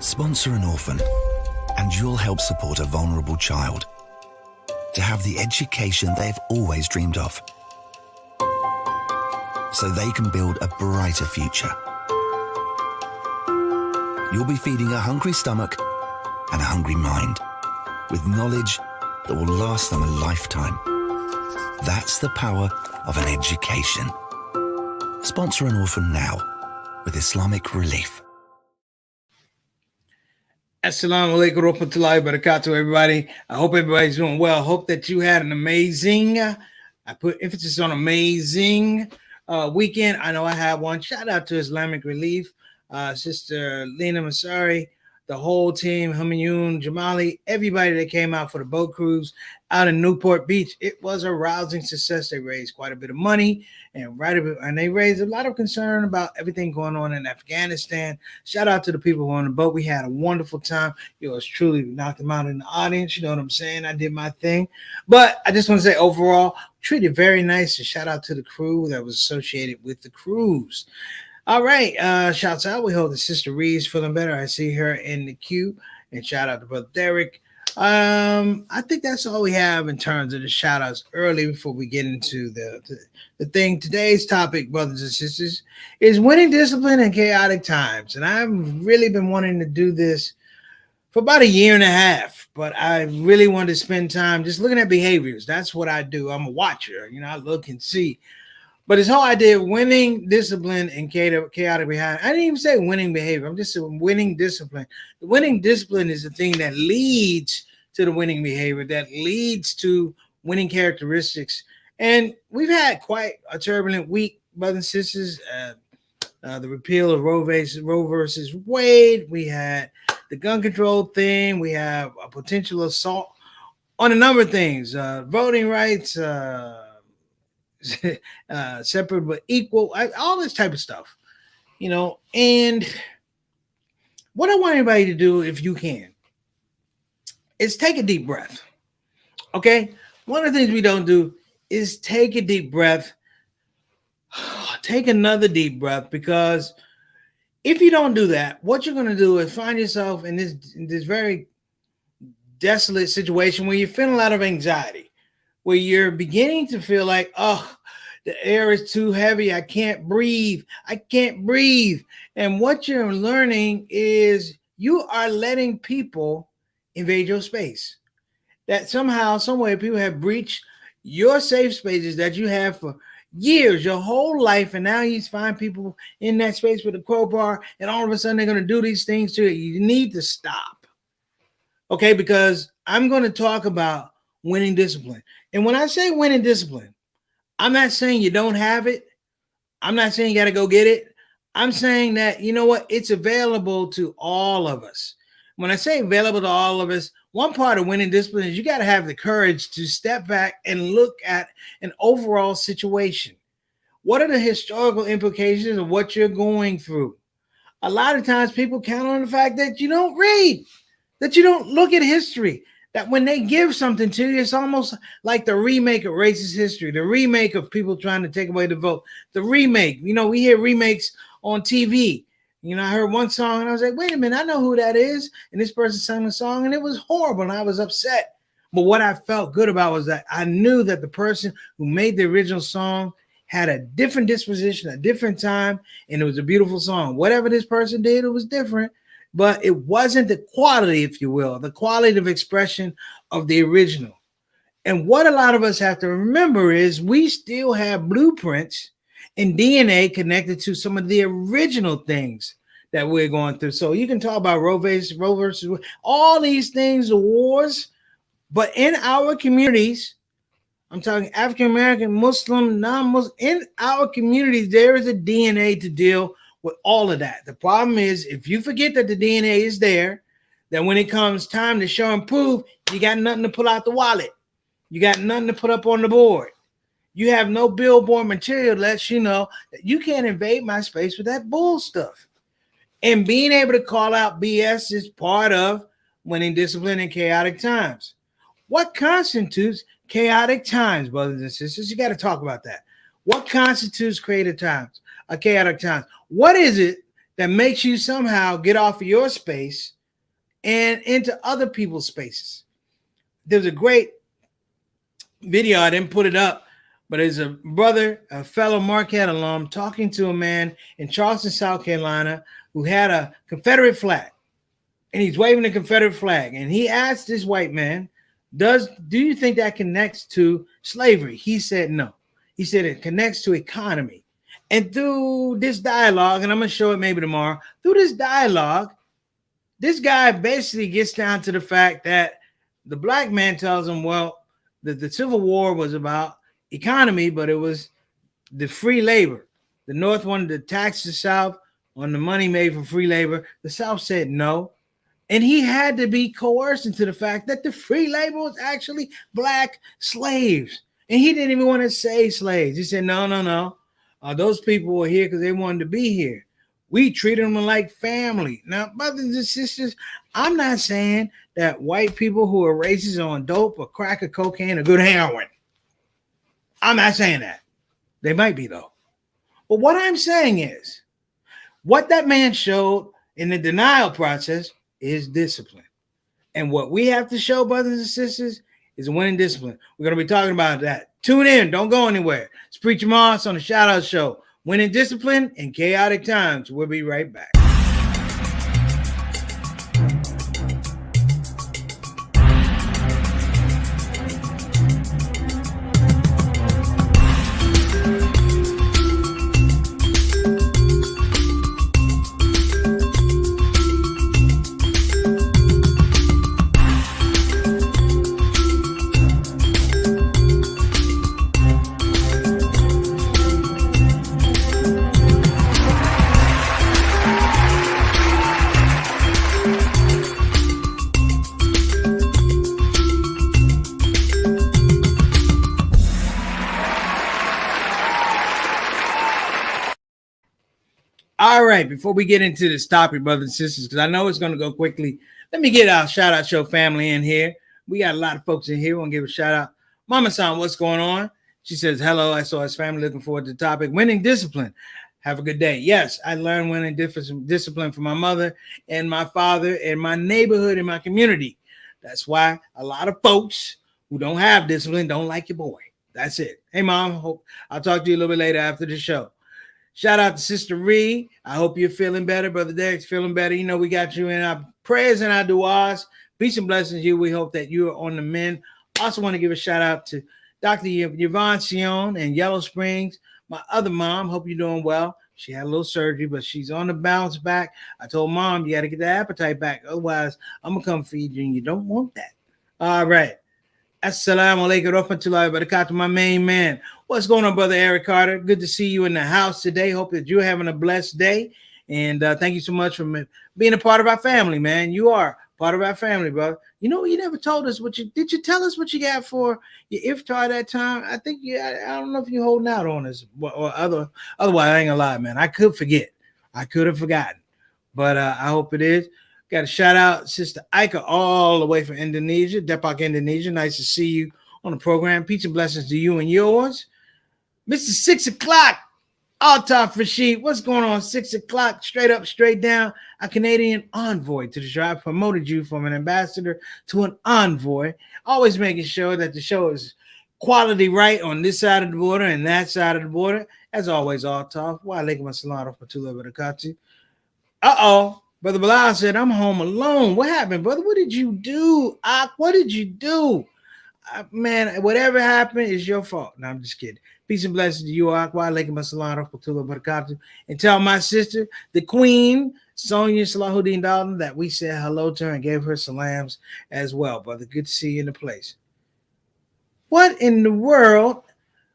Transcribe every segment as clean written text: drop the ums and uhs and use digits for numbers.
Sponsor an orphan, and you'll help support a vulnerable child to have the education they've always dreamed of, so they can build a brighter future. You'll be feeding a hungry stomach and a hungry mind with knowledge that will last them a lifetime. That's the power of an education. Sponsor an orphan now with Islamic Relief. Assalamu alaikum warahmatullahi wabarakatuh, everybody. I hope everybody's doing well. I hope that you had an amazing, I put emphasis on amazing weekend. I know I had one. Shout out to Islamic Relief, Sister Lena Masari, the whole team, Hamayun, Jamali, everybody that came out for the boat cruise out in Newport Beach. It was a rousing success. They raised quite a bit of money and they raised a lot of concern about everything going on in Afghanistan. Shout out to the people who were on the boat. We had a wonderful time. Yours truly knocked them out in the audience. You know what I'm saying? I did my thing. But I just want to say overall, treated very nice. And shout out to the crew that was associated with the cruise. All right, shouts out. We hope that Sister Reed's feeling better. I see her in the queue. And shout out to Brother Derek. I think that's all we have in terms of the shout outs early before we get into the thing. Today's topic, brothers and sisters, is winning discipline in chaotic times. And I've really been wanting to do this for about a year and a half, but I really wanted to spend time just looking at behaviors. That's what I do. I'm a watcher. I look and see. But this whole idea of winning discipline and chaotic behind, I didn't even say winning behavior. I'm just saying winning discipline. The winning discipline is the thing that leads to the winning behavior, that leads to winning characteristics. And we've had quite a turbulent week, brothers and sisters. The repeal of Roe versus Wade. We had the gun control thing. We have a potential assault on a number of things. Voting rights, separate but equal, all this type of stuff, and what I want everybody to do, if you can, is take a deep breath. Okay, one of the things we don't do is take a deep breath. Take another deep breath, because if you don't do that, what you're going to do is find yourself in this very desolate situation where you're feeling a lot of anxiety, where you're beginning to feel like, oh, the air is too heavy. I can't breathe. And what you're learning is you are letting people invade your space. That somehow, some way, people have breached your safe spaces that you have for years, your whole life. And now you find people in that space with a crowbar, and all of a sudden they're going to do these things to you. You need to stop. Okay, because I'm going to talk about winning discipline. And when I say winning discipline, I'm not saying you don't have it. I'm not saying you got to go get it. I'm saying that, you know what? It's available to all of us. When I say available to all of us, one part of winning discipline is you got to have the courage to step back and look at an overall situation. What are the historical implications of what you're going through? A lot of times people count on the fact that you don't read, that you don't look at history. That when they give something to you, it's almost like the remake of racist history, the remake of people trying to take away the vote, the remake. We hear remakes on TV. I heard one song and I was like, wait a minute, I know who that is. And this person sang the song and it was horrible and I was upset. But what I felt good about was that I knew that the person who made the original song had a different disposition, a different time, and it was a beautiful song. Whatever this person did, it was different. But it wasn't the quality, if you will, the quality of expression of the original. And what a lot of us have to remember is we still have blueprints and DNA connected to some of the original things that we're going through. So you can talk about Roe versus Wade, all these things, the wars, but in our communities, I'm talking African-American, Muslim, non-Muslim, in our communities, there is a DNA to deal with all of that. The problem is if you forget that the DNA is there, then when it comes time to show and prove, you got nothing to pull out the wallet. You got nothing to put up on the board. You have no billboard material that lets you know that you can't invade my space with that bull stuff. And being able to call out BS is part of winning discipline in chaotic times. What constitutes chaotic times, brothers and sisters? You got to talk about that. What constitutes chaotic times? What is it that makes you somehow get off of your space and into other people's spaces. There's a great video. I didn't put it up, but it's a brother, a fellow Marquette alum, talking to a man in Charleston, South Carolina, who had a Confederate flag, and he's waving the Confederate flag. And he asked this white man, do you think that connects to slavery? He said no. He said it connects to economy. And through this dialogue, and I'm going to show it maybe tomorrow, through this dialogue, this guy basically gets down to the fact that the black man tells him, well, the Civil War was about economy, but it was the free labor. The North wanted to tax the South on the money made from free labor. The South said no. And he had to be coerced into the fact that the free labor was actually black slaves. And he didn't even want to say slaves. He said, no. Those people were here because they wanted to be here. We treated them like family. Now, brothers and sisters, I'm not saying that white people who are racist on dope or crack or cocaine are good heroin. I'm not saying that. They might be, though. But what I'm saying is, what that man showed in the denial process is discipline. And what we have to show, brothers and sisters, is winning discipline. We're going to be talking about that. Tune in. Don't go anywhere. It's Preacher Moss on the Shout Out Show. Winning discipline in chaotic times. We'll be right back. All right, before we get into this topic, brothers and sisters, because I know it's going to go quickly, let me get our Shout Out Show family in here. We got a lot of folks in here. We want to give a shout out. Mama San, what's going on? She says, hello, I saw his family. Looking forward to the topic. Winning discipline. Have a good day. Yes, I learned winning discipline from my mother and my father and my neighborhood and my community. That's why a lot of folks who don't have discipline don't like your boy. That's it. Hey, Mom, hope I'll talk to you a little bit later after the show. Shout out to Sister Ree. I hope you're feeling better. Brother Derek's feeling better. You know, we got you in our prayers and our du'as. Peace and blessings to you. We hope that you are on the mend. Also want to give a shout out to Dr. Yvonne Sion in Yellow Springs. My other mom, hope you're doing well. She had a little surgery, but she's on the bounce back. I told Mom, you got to get the appetite back. Otherwise, I'm going to come feed you, and you don't want that. All right. Assalamu alaikum rahmatullahi wa barakatuh, my main man. What's going on, Brother Eric Carter? Good to see you in the house today. Hope that you're having a blessed day. And thank you so much for being a part of our family, man. You are part of our family, brother. You know, you never told us did you tell us what you got for your iftar that time? I think I don't know if you're holding out on us or otherwise, I ain't gonna lie, man. I could forget. I could have forgotten. But I hope it is. Got a shout out, Sister Ika, all the way from Indonesia, Depok, Indonesia. Nice to see you on the program. Peace and blessings to you and yours. Mr. 6 o'clock, Altaf Rashid. What's going on? 6 o'clock, straight up, straight down. A Canadian envoy to the show. I promoted you from an ambassador to an envoy. Always making sure that the show is quality right on this side of the border and that side of the border. As always, Altaf. Wa alaikum assalam wa rahmatullahi wa barakatuh. Uh-oh. Brother Bilal said, I'm home alone. What happened, brother? What did you do? What did you do? Man, whatever happened is your fault. No, I'm just kidding. Peace and blessings to you, Akwa. Alaikum assalam rahmatullahi wa barakatuh. And tell my sister, the queen, Sonia Salahuddin Dalton, that we said hello to her and gave her salams as well, brother. Good to see you in the place. What in the world?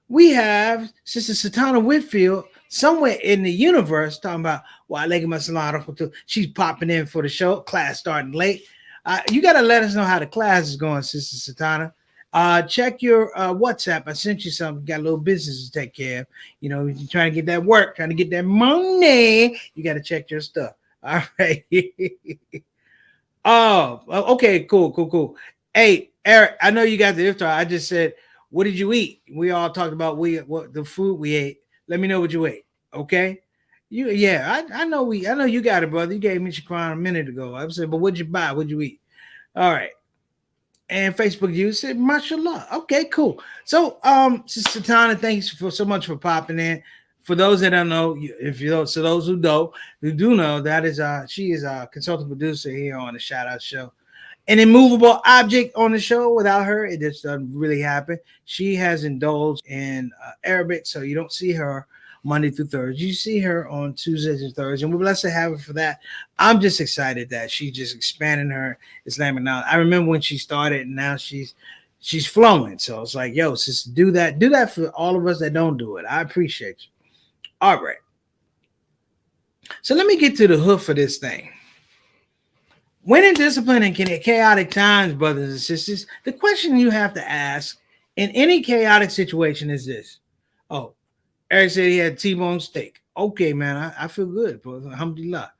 We have Sister Satana Whitfield somewhere in the universe talking about she's popping in for the show. Class starting late. You got to let us know how the class is going, Sister Satana. Check your WhatsApp. I sent you something. Got a little business to take care of. You know, you're trying to get that work, trying to get that money. You got to check your stuff. All right. Oh, okay. Cool. Hey, Eric, I know you got the iftar. I just said, what did you eat? We all talked about what the food we ate. Let me know what you ate. Okay. I know you got it, brother. You gave me Shaquan a minute ago. I said, but what'd you buy? What'd you eat? All right. And Facebook user said, mashallah. Okay, cool. So, Sister Tana, thanks for so much for popping in. For those that don't know, if you don't, so those who do know, that is she is a consultant producer here on the Shout Out Show. An immovable object on the show. Without her, it just doesn't really happen. She has indulged in Arabic, so you don't see her Monday through Thursday. You see her on Tuesdays and Thursdays, and we're blessed to have her for that. I'm just excited that she just expanding her Islamic knowledge. I remember when she started, and now she's flowing. So it's like, yo, sister, do that for all of us that don't do it. I appreciate you. All right. So let me get to the hook for this thing. When in discipline and chaotic times, brothers and sisters, the question you have to ask in any chaotic situation is this. Oh, Eric said he had T-bone steak. Okay, man, I feel good, brother. Alhamdulillah.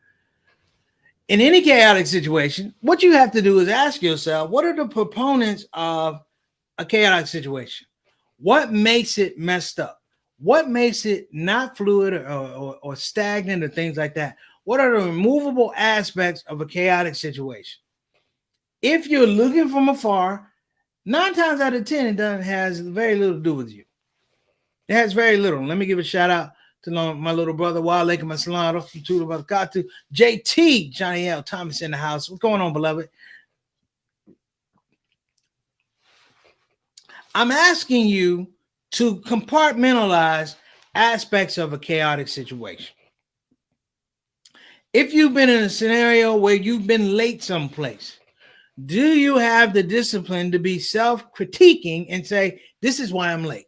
In any chaotic situation, what you have to do is ask yourself, what are the proponents of a chaotic situation? What makes it messed up? What makes it not fluid or stagnant or things like that? What are the removable aspects of a chaotic situation? If you're looking from afar, 9 times out of 10, it has very little to do with you. It has very little. Let me give a shout out to my little brother, Wa alaikum assalam, rahmatullahi barakatuh, JT, Johnny L. Thomas in the house. What's going on, beloved? I'm asking you to compartmentalize aspects of a chaotic situation. If you've been in a scenario where you've been late someplace, do you have the discipline to be self-critiquing and say, this is why I'm late?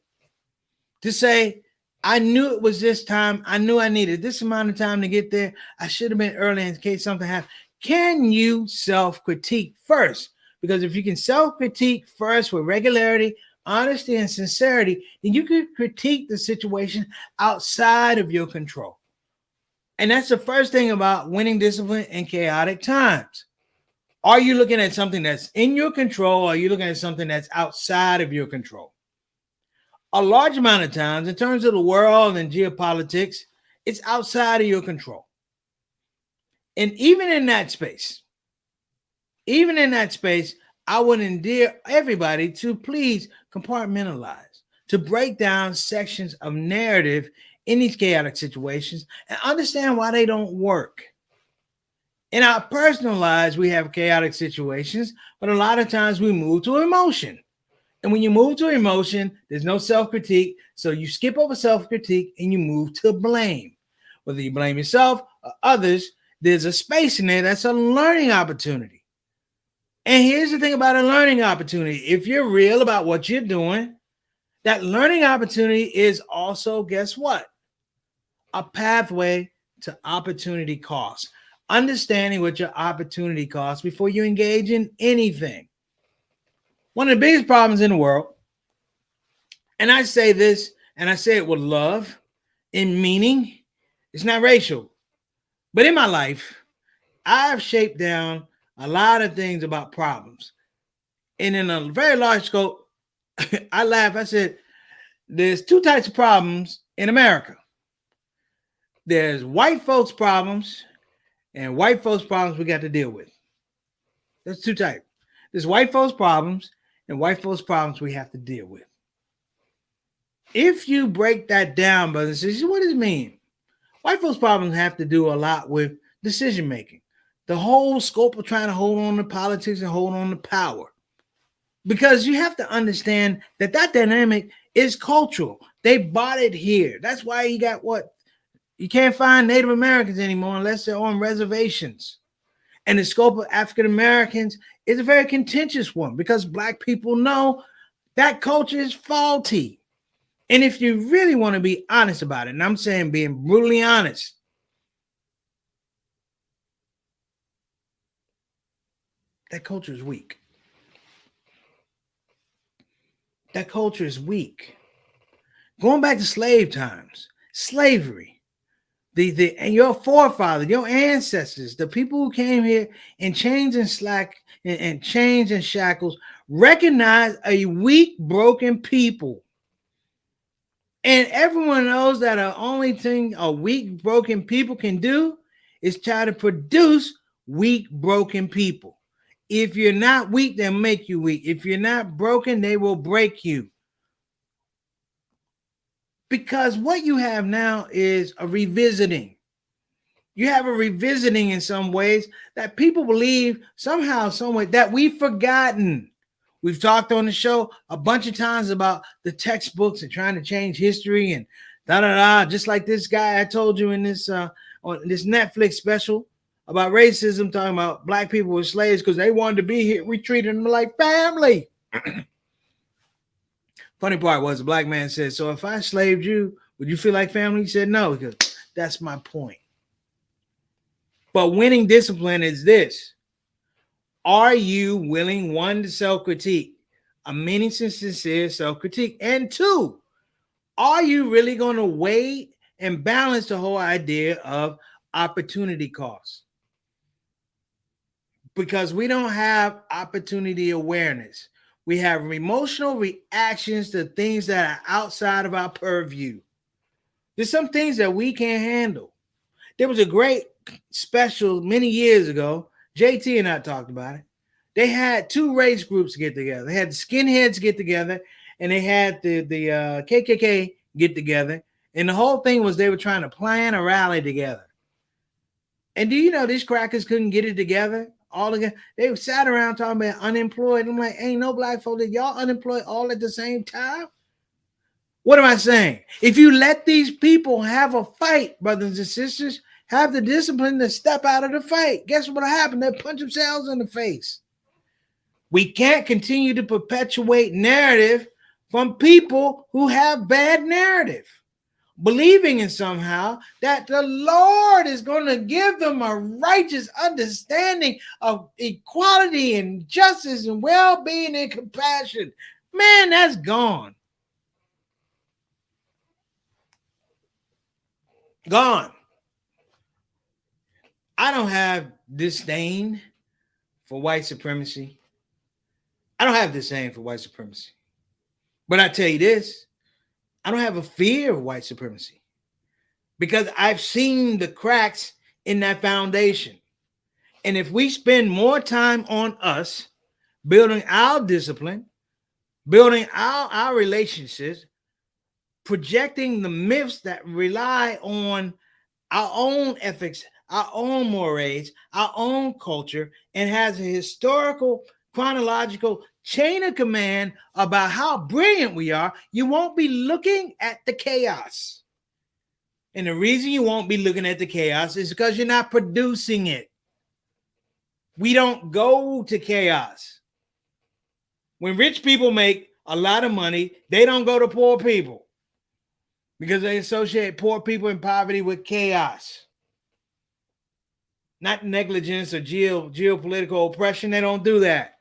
To say, I knew it was this time. I knew I needed this amount of time to get there. I should have been early in case something happened. Can you self-critique first? Because if you can self-critique first with regularity, honesty, and sincerity, then you can critique the situation outside of your control. And that's the first thing about winning discipline in chaotic times. Are you looking at something that's in your control? Or are you looking at something that's outside of your control? A large amount of times, in terms of the world and geopolitics, it's outside of your control. And even in that space, I would endear everybody to please compartmentalize, to break down sections of narrative in these chaotic situations and understand why they don't work. In our personal lives, we have chaotic situations, but a lot of times we move to emotion. And when you move to emotion, there's no self-critique. So you skip over self-critique and you move to blame. Whether you blame yourself or others, there's a space in there that's a learning opportunity. And here's the thing about a learning opportunity. If you're real about what you're doing, that learning opportunity is also, guess what? A pathway to opportunity cost. Understanding what your opportunity costs before you engage in anything. One of the biggest problems in the world, and I say this, and I say it with love, in meaning, it's not racial. But in my life, I've shaped down a lot of things about problems. And in a very large scope, I laugh. I said, there's 2 types of problems in America. There's white folks' problems and white folks' problems we got to deal with. There's 2 types. There's white folks' problems and white folks' problems we have to deal with. If you break that down, brothers and sisters, what does it mean? White folks' problems have to do a lot with decision making. The whole scope of trying to hold on to politics and hold on to power. Because you have to understand that dynamic is cultural. They bought it here. That's why you got what? You can't find Native Americans anymore unless they're on reservations. And the scope of African Americans is a very contentious one because Black people know that culture is faulty. And if you really want to be honest about it, and I'm saying being brutally honest, that culture is weak. That culture is weak. Going back to slave times, slavery, and your forefathers, your ancestors, the people who came here in chains and and chains and shackles, recognize a weak, broken people. And everyone knows that the only thing a weak, broken people can do is try to produce weak, broken people. If you're not weak, they'll make you weak. If you're not broken, they will break you. Because what you have now is a revisiting. You have a revisiting in some ways that people believe somehow, some way that we've forgotten. We've talked on the show a bunch of times about the textbooks and trying to change history and da da da. Just like this guy I told you in this on this Netflix special about racism, talking about black people were slaves because they wanted to be here. We treated them like family. Funny part was the black man said, "So if I slaved you, would you feel like family?" He said, "No," because that's my point. But winning discipline is this. Are you willing, one, to self-critique, a meaningful, sincere self-critique? And two, are you really going to weigh and balance the whole idea of opportunity cost? Because we don't have opportunity awareness. We have emotional reactions to things that are outside of our purview. There's some things that we can't handle. There was a great special many years ago. JT and I talked about it. They had two race groups get together. They had the skinheads get together, and they had the KKK get together. And the whole thing was they were trying to plan a rally together. And do you know these crackers couldn't get it together? All together. They sat around talking about unemployed. I'm like, ain't no black folks that y'all unemployed all at the same time. What am I saying? If you let these people have a fight, brothers and sisters, have the discipline to step out of the fight, guess what'll happen? They'll punch themselves in the face. We can't continue to perpetuate narrative from people who have bad narrative, believing in somehow that the Lord is going to give them a righteous understanding of equality and justice and well-being and compassion. Man, that's gone. Gone. I don't have disdain for white supremacy. I don't have disdain for white supremacy. But I tell you this, I don't have a fear of white supremacy because I've seen the cracks in that foundation. And if we spend more time on us, building our discipline, building our relationships, projecting the myths that rely on our own ethics, our own mores, our own culture, and has a historical, chronological chain of command about how brilliant we are, you won't be looking at the chaos. And the reason you won't be looking at the chaos is because you're not producing it. We don't go to chaos. When rich people make a lot of money, they don't go to poor people because they associate poor people in poverty with chaos. Not negligence or geopolitical oppression. They don't do that.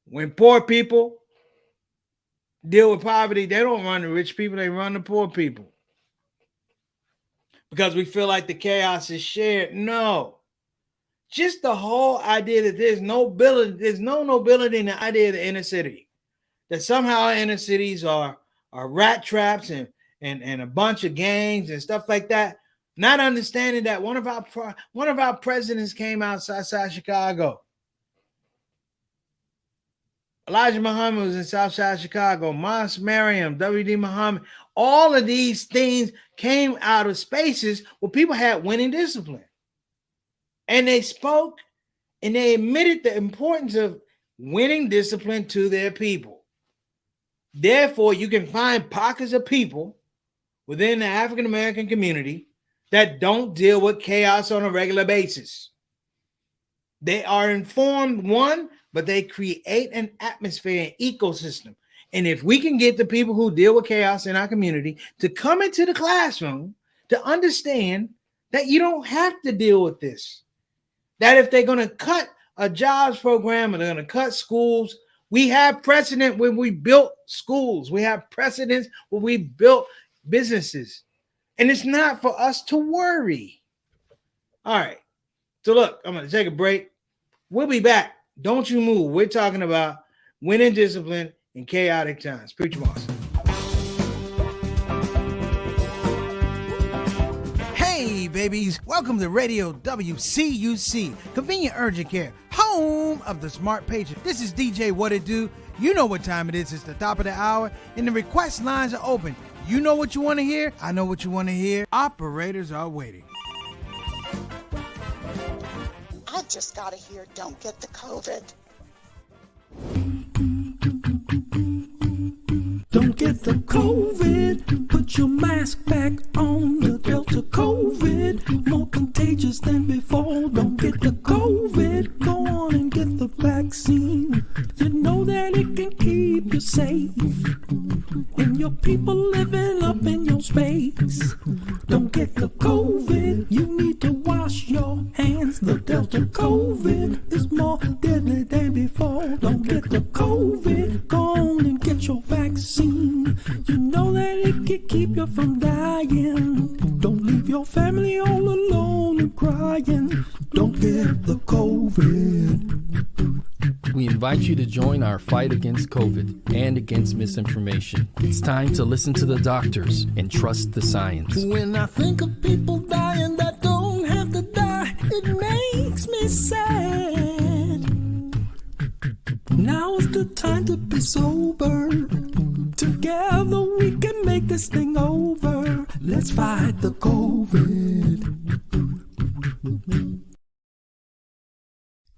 When poor people deal with poverty, they don't run the rich people, they run the poor people. Because we feel like the chaos is shared. No. Just the whole idea that there's no nobility in the idea of the inner city. That somehow inner cities are rat traps and a bunch of gangs and stuff like that. Not understanding that one of our presidents came outside Chicago. Elijah Muhammad was in Southside Chicago. Mas Mariam, W.D. Muhammad. All of these things came out of spaces where people had winning discipline. And they spoke and they admitted the importance of winning discipline to their people. Therefore, you can find pockets of people within the African American community that don't deal with chaos on a regular basis. They are informed, one, but they create an atmosphere, an ecosystem. And if we can get the people who deal with chaos in our community to come into the classroom to understand that you don't have to deal with this, that if they're going to cut a jobs program and they're going to cut schools, we have precedent when we built schools. We have precedents when we built businesses. And it's not for us to worry. All right. So look, I'm going to take a break. We'll be back. Don't you move. We're talking about winning discipline in chaotic times. Preacher Moss. babies. Welcome to Radio WCUC, Convenient Urgent Care, home of the smart patient. This is DJ What It Do. You know what time it is. It's the top of the hour, and the request lines are open. You know what you want to hear. I know what you want to hear. Operators are waiting. I just gotta hear "Don't Get the COVID." Don't get the COVID. Put your mask back on. The Delta COVID, more contagious than before. Don't get the COVID. Go on and get the vaccine. You know that it can keep you safe, and your people living up in your space. Don't get the COVID. You need to wash your hands. The Delta COVID is more deadly than before. Don't get the COVID. Go on and get your vaccine. You know that it can keep you from dying. Don't leave your family all alone and crying. Don't get the COVID. We invite you to join our fight against COVID and against misinformation. It's time to listen to the doctors and trust the science. When I think of people dying that don't have to die, it makes me sad. Now's the time to be sober. Together we can make this thing over. Let's fight the COVID.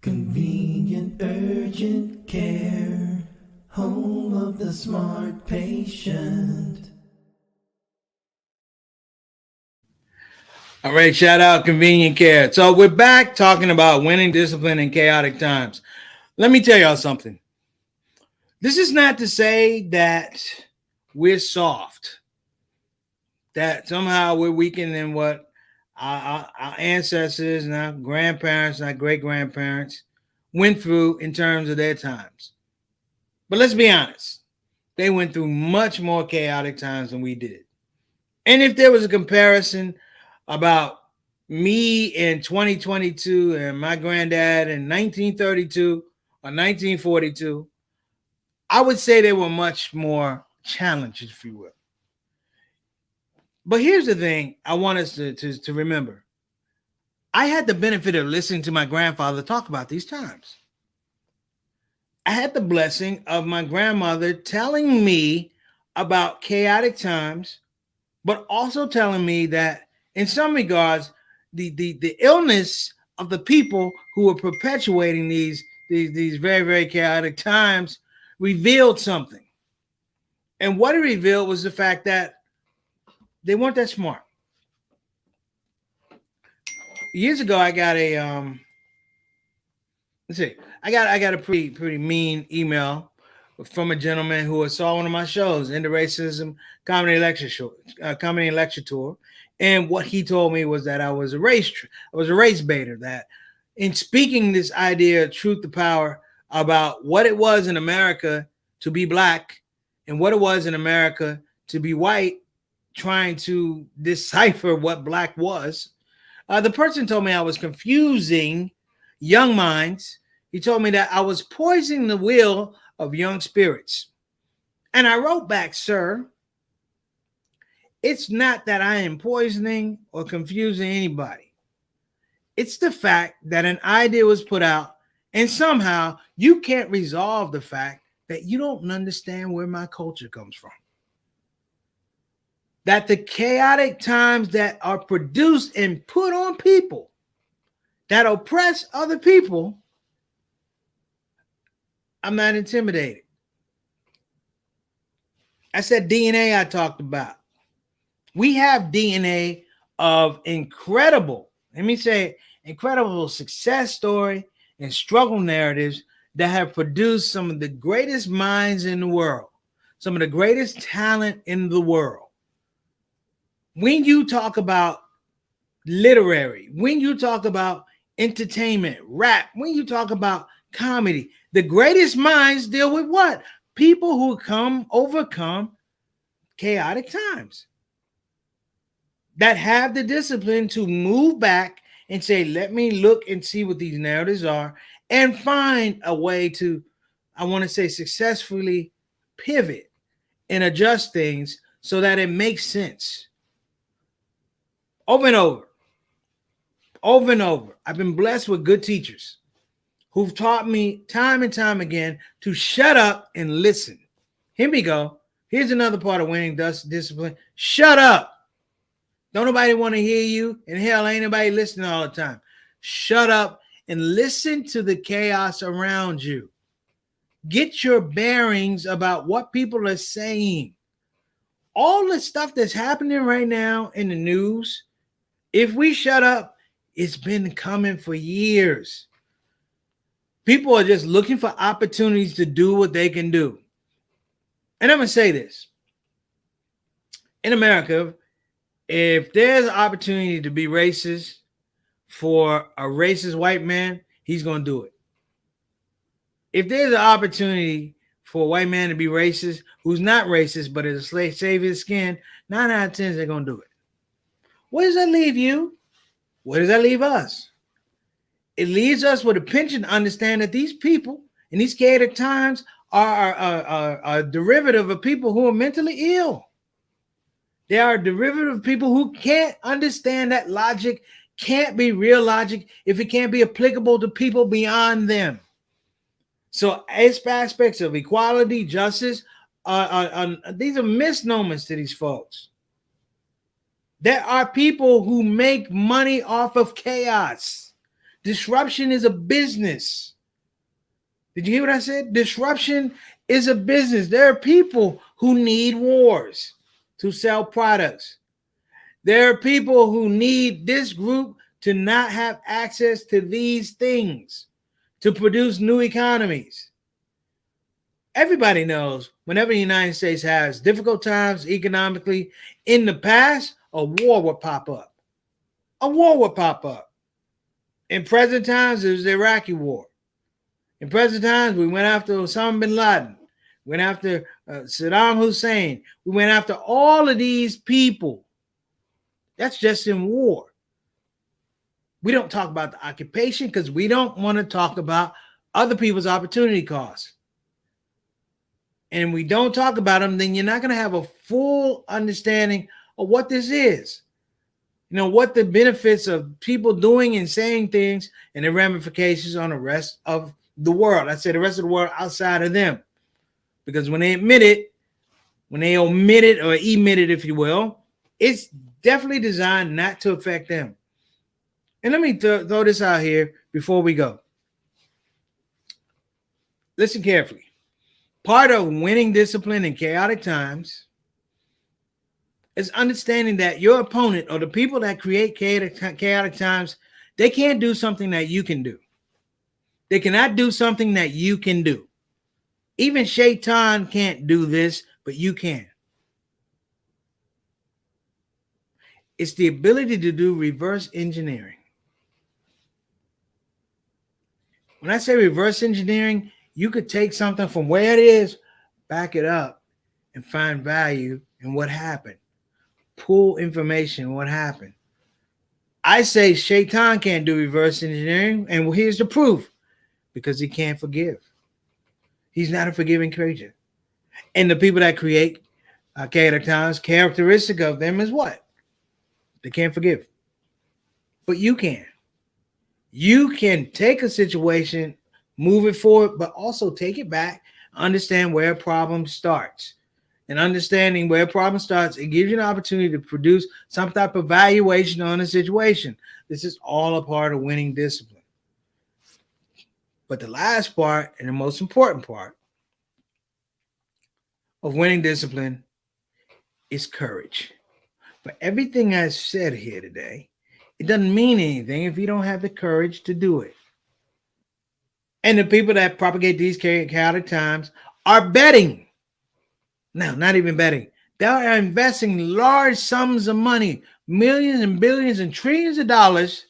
Convenient urgent care, home of the smart patient. All right, shout out Convenient Care. So we're back talking about winning discipline in chaotic times. Let me tell y'all something. This is not to say that we're soft, that somehow we're weaker than what our ancestors and our grandparents and our great-grandparents went through in terms of their times. But let's be honest. They went through much more chaotic times than we did. And if there was a comparison about me in 2022 and my granddad in 1932 or 1942, I would say they were much more challenged, if you will. But here's the thing I want us to remember. I had the benefit of listening to my grandfather talk about these times. I had the blessing of my grandmother telling me about chaotic times, but also telling me that in some regards, the illness of the people who were perpetuating these very, very chaotic times revealed something. And what it revealed was the fact that they weren't that smart. Years ago, I got a I got a pretty mean email from a gentleman who saw one of my shows, Into Racism Comedy Lecture Tour, and what he told me was that I was a race baiter. That in speaking this idea of truth to power about what it was in America to be black and what it was in America to be white, trying to decipher what black was. The person told me I was confusing young minds. He told me that I was poisoning the will of young spirits. And I wrote back, sir, it's not that I am poisoning or confusing anybody. It's the fact that an idea was put out and somehow you can't resolve the fact that you don't understand where my culture comes from. That the chaotic times that are produced and put on people that oppress other people, I'm not intimidated. I said DNA I talked about. We have DNA of incredible success story and struggle narratives that have produced some of the greatest minds in the world, some of the greatest talent in the world. When you talk about literary, when you talk about entertainment, rap, when you talk about comedy, the greatest minds deal with what? People who overcome chaotic times, that have the discipline to move back and say, let me look and see what these narratives are and find a way to, I want to say, successfully pivot and adjust things so that it makes sense. Over and over. over and over. I've been blessed with good teachers who've taught me time and time again to shut up and listen. Here we go. Here's another part of winning discipline. Shut up. Don't nobody want to hear you. And hell, ain't nobody listening all the time. Shut up and listen to the chaos around you. Get your bearings about what people are saying. All the stuff that's happening right now in the news, if we shut up, it's been coming for years. People are just looking for opportunities to do what they can do. And I'm going to say this. In America, if there's an opportunity to be racist for a racist white man, he's going to do it. If there's an opportunity for a white man to be racist who's not racist but is a save his skin, 9 out of 10 they're going to do it. Where does that leave you? Where does that leave us? It leaves us with a penchant to understand that these people in these chaotic times are a derivative of people who are mentally ill. They are a derivative of people who can't understand that logic can't be real logic if it can't be applicable to people beyond them. So aspects of equality, justice, these are misnomers to these folks. There are people who make money off of chaos. Disruption is a business. Did you hear what I said? Disruption is a business. There are people who need wars to sell products. There are people who need this group to not have access to these things to produce new economies. Everybody knows whenever the United States has difficult times economically, in the past, a war would pop up. A war would pop up. In present times, it was the Iraqi war. In present times, we went after Osama bin Laden. We went after Saddam Hussein. We went after all of these people. That's just in war. We don't talk about the occupation because we don't want to talk about other people's opportunity costs. And we don't talk about them, then you're not going to have a full understanding of what this is. You know, what the benefits of people doing and saying things and the ramifications on the rest of the world. I say the rest of the world outside of them. Because when they admit it, when they omit it or emit it, if you will, it's definitely designed not to affect them. And let me throw this out here before we go. Listen carefully. Part of winning discipline in chaotic times is understanding that your opponent or the people that create chaotic times, they can't do something that you can do. They cannot do something that you can do. Even Shaitan can't do this, but you can. It's the ability to do reverse engineering. When I say reverse engineering, you could take something from where it is, back it up, and find value in what happened. Pull information, what happened. I say Shaitan can't do reverse engineering, and here's the proof. Because he can't forgive. He's not a forgiving creature. And the people that create chaotic times, characteristic of them is what? They can't forgive. But you can. You can take a situation, move it forward, but also take it back, understand where a problem starts. And understanding where a problem starts, it gives you an opportunity to produce some type of valuation on a situation. This is all a part of winning discipline. But the last part and the most important part of winning discipline is courage. For everything I've said here today, it doesn't mean anything if you don't have the courage to do it. And the people that propagate these chaotic times are betting. No, not even betting. They are investing large sums of money, millions and billions and trillions of dollars,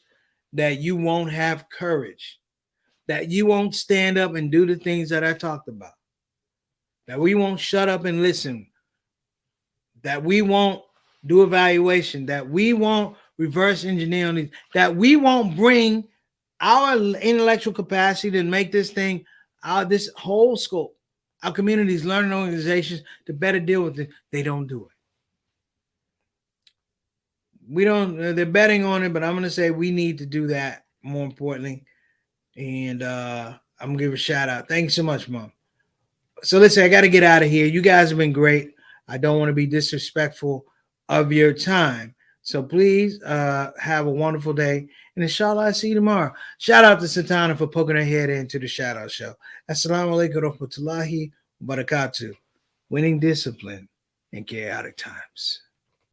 that you won't have courage. That you won't stand up and do the things that I talked about. That we won't shut up and listen. That we won't do evaluation. That we won't reverse engineer on these. That we won't bring our intellectual capacity to make this thing, this whole scope, our communities, learning organizations to better deal with it. They don't do it. We don't. They're betting on it, but I'm gonna say we need to do that more importantly. And I'm gonna give a shout out. Thank you so much, Mom. So listen, I got to get out of here. You guys have been great. I don't want to be disrespectful of your time. So please have a wonderful day. And inshallah, I'll see you tomorrow. Shout out to Satana for poking her head into the shout out show. Assalamu alaikum wa rahmatullahi wa barakatuh. Winning discipline in chaotic times.